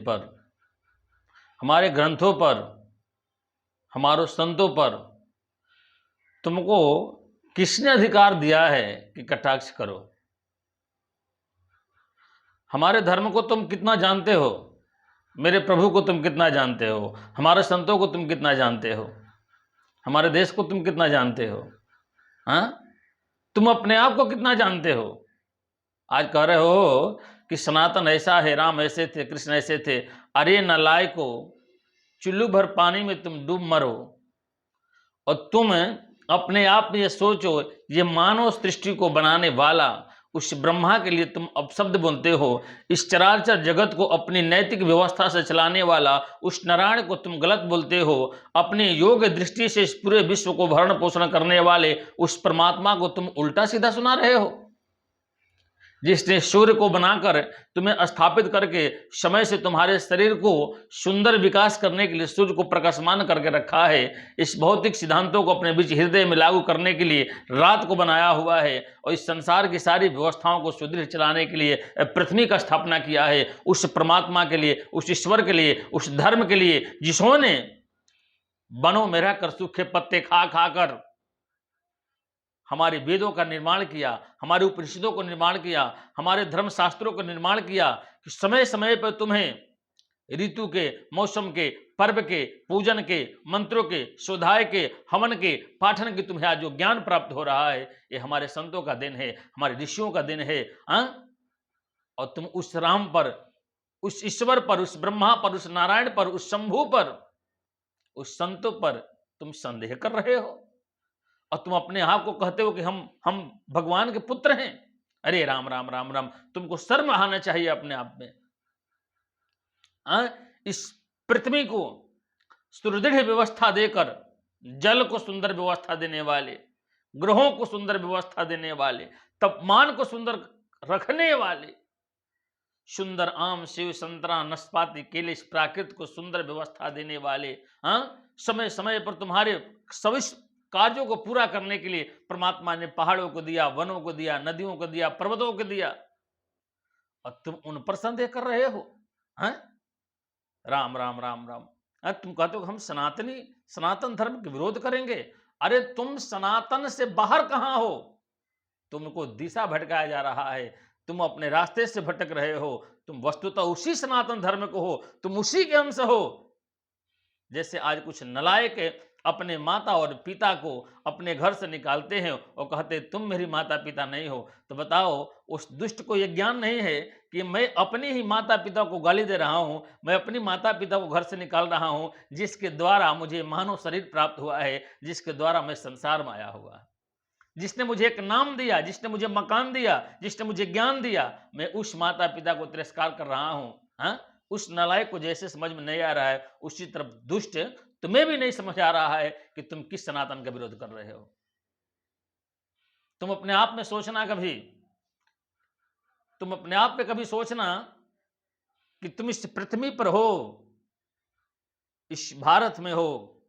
पर, हमारे ग्रंथों पर, हमारे संतों पर तुमको किसने अधिकार दिया है कि कटाक्ष करो? हमारे धर्म को तुम कितना जानते हो? मेरे प्रभु को तुम कितना जानते हो? हमारे संतों को तुम कितना जानते हो? हमारे देश को तुम कितना जानते हो? हाँ, तुम अपने आप को कितना जानते हो? आज कह रहे हो कि सनातन ऐसा है, राम ऐसे थे, कृष्ण ऐसे थे। अरे नालायको, चुल्लू भर पानी में तुम डूब मरो और तुम अपने आप में ये सोचो, ये मानव सृष्टि को बनाने वाला उस ब्रह्मा के लिए तुम अपशब्द बोलते हो। इस चराचर जगत को अपनी नैतिक व्यवस्था से चलाने वाला उस नारायण को तुम गलत बोलते हो। अपने योग दृष्टि से इस पूरे विश्व को भरण पोषण करने वाले उस परमात्मा को तुम उल्टा सीधा सुना रहे हो। जिसने सूर्य को बनाकर तुम्हें स्थापित करके समय से तुम्हारे शरीर को सुंदर विकास करने के लिए सूर्य को प्रकाशमान करके रखा है, इस भौतिक सिद्धांतों को अपने बीच हृदय में लागू करने के लिए रात को बनाया हुआ है और इस संसार की सारी व्यवस्थाओं को सुदृढ़ चलाने के लिए पृथ्वी का स्थापना किया है, उस परमात्मा के लिए, उस ईश्वर के लिए, उस धर्म के लिए जिसने वनों में रहकर सूखे पत्ते खा खाकर हमारे वेदों का निर्माण किया, हमारे उपनिषदों को निर्माण किया, हमारे धर्मशास्त्रों को निर्माण किया कि समय समय पर तुम्हें ऋतु के, मौसम के, पर्व के, पूजन के, मंत्रों के, स्वाध्याय के, हवन के, पाठन के तुम्हें आज जो ज्ञान प्राप्त हो रहा है, ये हमारे संतों का दिन है, हमारे ऋषियों का दिन है। और तुम उस राम पर, उस ईश्वर पर, उस ब्रह्मा पर, उस नारायण पर, उस शंभु पर, उस संतों पर तुम संदेह कर रहे हो और तुम अपने आप को कहते हो कि हम भगवान के पुत्र हैं। अरे राम राम राम राम, तुमको शर्म आना चाहिए अपने आप में। इस पृथ्वी को सुदृढ़ व्यवस्था देकर, जल को सुंदर व्यवस्था देने वाले, ग्रहों को सुंदर व्यवस्था देने वाले, तापमान को सुंदर रखने वाले, सुंदर आम, सेव, संतरा, नाशपाती, केले, इस प्राकृत को सुंदर व्यवस्था देने वाले, समय समय पर तुम्हारे सभी कार्यों को पूरा करने के लिए परमात्मा ने पहाड़ों को दिया, वनों को दिया, नदियों को दिया, पर्वतों को दिया और तुम उन पर संदेह कर रहे हो। राम राम राम राम। तुम कहते हो हम सनातन धर्म के विरोध करेंगे। अरे तुम सनातन से बाहर कहां हो? तुमको दिशा भटकाया जा रहा है, तुम अपने रास्ते से भटक रहे हो। तुम वस्तुतः उसी सनातन धर्म को हो, तुम उसी के अंश हो। जैसे आज कुछ नालायक अपने माता और पिता को अपने घर से निकालते हैं और कहते तुम मेरी माता पिता नहीं हो। तो बताओ, उस दुष्ट को यह ज्ञान नहीं है कि मैं अपने ही माता पिता को गाली दे रहा हूं, मैं अपनी माता पिता को घर से निकाल रहा हूं, जिसके द्वारा मुझे मानव शरीर प्राप्त हुआ है, जिसके द्वारा मैं संसार में आया हुआ, जिसने मुझे एक नाम दिया, जिसने मुझे मकान दिया, जिसने मुझे ज्ञान दिया, मैं उस माता पिता को तिरस्कार कर रहा हूं। उस नालायक को जैसे समझ में नहीं आ रहा है, उसी तरफ दुष्ट तुम्हें भी नहीं समझ आ रहा है कि तुम किस सनातन का विरोध कर रहे हो। तुम अपने आप में सोचना, कभी तुम अपने आप पे कभी सोचना कि तुम इस पृथ्वी पर हो, इस भारत में हो,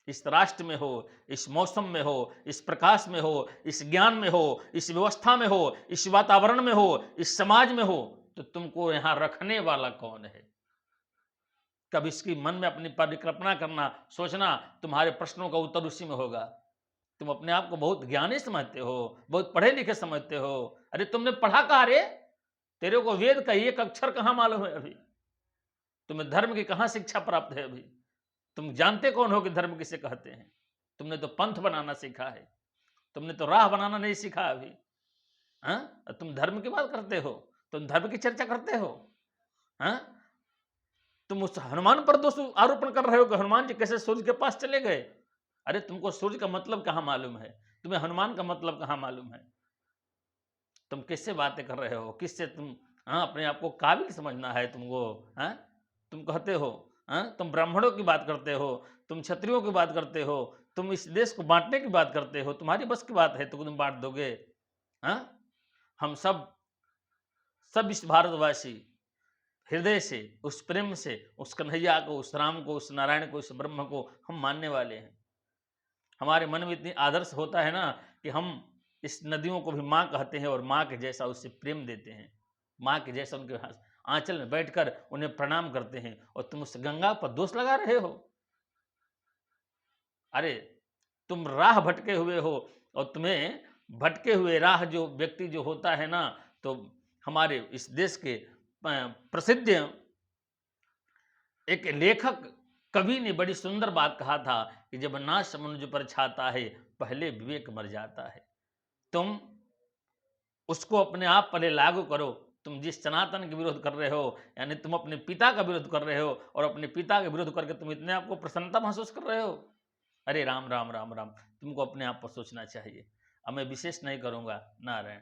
इस राष्ट्र में हो, इस मौसम में हो, इस प्रकाश में हो, इस ज्ञान में हो, इस व्यवस्था में हो, इस वातावरण में हो, इस समाज में हो, तो तुमको यहां रखने वाला कौन है? कब इसकी मन में अपनी परिकल्पना करना, सोचना, तुम्हारे प्रश्नों का उत्तर उसी में होगा। तुम अपने आप को बहुत ज्ञानी समझते हो, बहुत पढ़े लिखे समझते हो। अरे तुमने पढ़ा कहाँ रे? तेरे को वेद का एक अक्षर कहाँ मालूम है अभी? तुम्हें धर्म की कहाँ शिक्षा प्राप्त है अभी? तुम जानते कौन हो कि धर्म किसे कहते हैं? तुमने तो पंथ बनाना सीखा है, तुमने तो राह बनाना नहीं सीखा अभी। तुम धर्म की बात करते हो, तुम धर्म की चर्चा करते हो। तुम उस हनुमान पर दोष आरोपण कर रहे हो कि हनुमान जी कैसे सूर्य के पास चले गए। अरे तुमको सूर्य का मतलब कहाँ मालूम है? तुम्हें हनुमान का मतलब कहाँ मालूम है? तुम किससे बातें कर रहे हो? किससे तुम अपने आप को काबिल समझना है तुमको? तुम कहते हो, तुम ब्राह्मणों की बात करते हो, तुम क्षत्रियों की बात करते हो, तुम इस देश को बांटने की बात करते हो। तुम्हारी बस की बात है तो तुम बांट दोगे? हम सब इस भारतवासी हृदय से, उस प्रेम से, उस कन्हैया को, उस राम को, उस नारायण को, उस ब्रह्म को हम मानने वाले हैं। हमारे मन में इतनी आदर्श होता है ना कि हम इस नदियों को भी माँ कहते हैं और माँ के जैसा उससे प्रेम देते हैं, माँ के जैसा उनके आंचल में बैठकर उन्हें प्रणाम करते हैं और तुम उस गंगा पर दोष लगा रहे हो। अरे तुम राह भटके हुए हो और तुम्हें भटके हुए राह जो व्यक्ति जो होता है ना, तो हमारे इस देश के प्रसिद्ध एक लेखक कवि ने बड़ी सुंदर बात कहा था कि जब नाश मनुज पर छाता है पहले विवेक मर जाता है। तुम उसको अपने आप पहले लागू करो। तुम जिस सनातन के विरोध कर रहे हो, यानी तुम अपने पिता का विरोध कर रहे हो और अपने पिता के विरोध करके तुम इतने आपको प्रसन्नता महसूस कर रहे हो। अरे राम राम राम राम, तुमको अपने आप पर सोचना चाहिए। अब मैं विशेष नहीं करूंगा। नारायण।